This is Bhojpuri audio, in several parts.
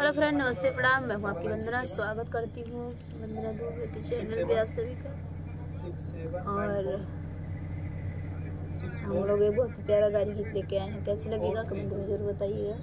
हेलो फ्रेंड, नमस्ते, प्रणाम। मैं हूँ आपकी वंदना। स्वागत करती हूँ वंदना दुबे के चैनल पे आप सभी का। और हम लोग एक बहुत प्यारा गाड़ी गीत लेके आए हैं। कैसी लगेगा कमेंट में जरूर बताइएगा।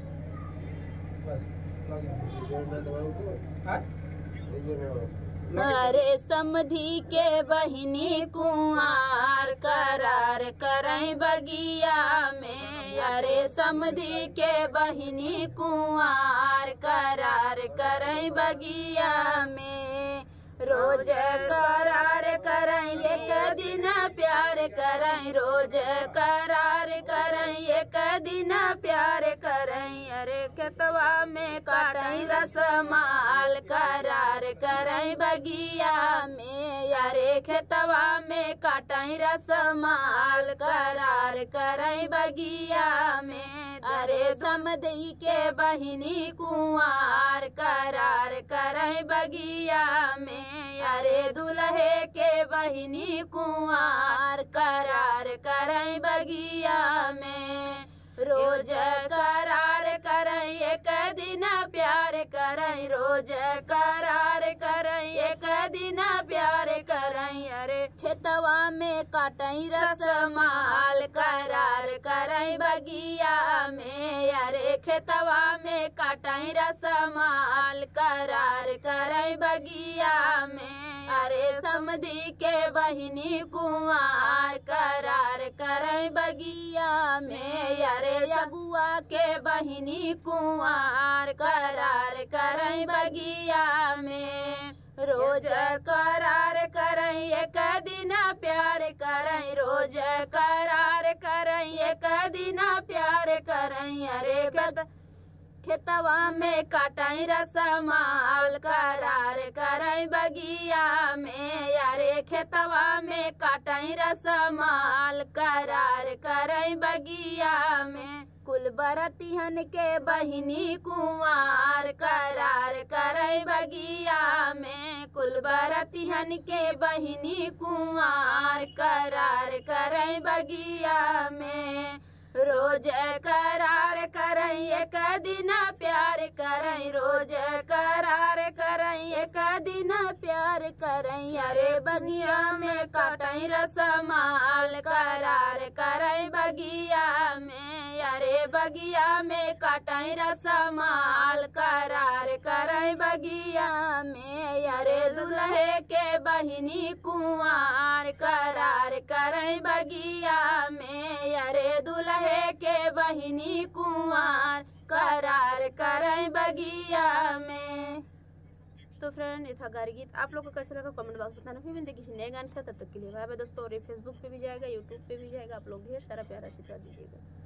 अरे समधी के बहिनी कुंवार करार करई बगिया में। अरे समधी के बहिनी कुंवार करार करई बगिया में। रोज करार करई एक दिन प्यार करई। रोज करार करई एक दिन प्यार करई। अरे खेतवा में काटई रसमाल करार करई बगिया में। अरे खेतवा में काटई रसमाल करार करई बगिया में। अरे समधी के बहिनी कुंवार करार करई बगिया में। अरे दुल्हे के बहिनी कुंवार करार करई बगिया में। रोज करार करई एक दिन प्यार करई। रोज करार करई एक दिन प्यार करई। अरे खेतवा में काटई रसमाल करार करई बगिया में। अरे खेतवा में काटई रसमाल करार करई बगिया में। अरे समधी के बहिनी कुंवार करार करई बगिया में। अरे अगुआ के बहिनी कुंवार करार करई बगिया में। रोज करार करई एक दिन प्यार करई। रोज करार करई एक दिन प्यार करई। अरे खेतवा में काटई रसमाल करार करई बगिया में। अरे खेतवा में काटई रसमाल करार करई बगिया में। कुल बरतिहन के बहिनी कुंवार करार करई बगिया में। कुल बरतिहन के बहिनी कुंवार करार करई बगिया में। रोज करार करई एक दिन प्यार करई। रोज करार करई एक दिन प्यार करई। अरे बगिया में काटई रसमाल करार करई बगिया में। अरे बगिया में काटई रसमाल करार करई बगिया में। अरे दुल्हे के बहिनी कुंवार करार करई बगिया में। अरे दुल्हे के बहिनी कुंवार करार करई बगिया में। तो फ्रेंड, ये था गाड़ी गीत। आप लोग को कैसा लगा कमेंट बॉक्स बताना। फिर मिलते किसी नए गाने से, तब तक के लिए बाय बाय दोस्तों। और ये फेसबुक पे भी जाएगा, यूट्यूब पे भी जाएगा। आप लोग ढेर सारा प्यारा आशीर्वाद दीजिएगा।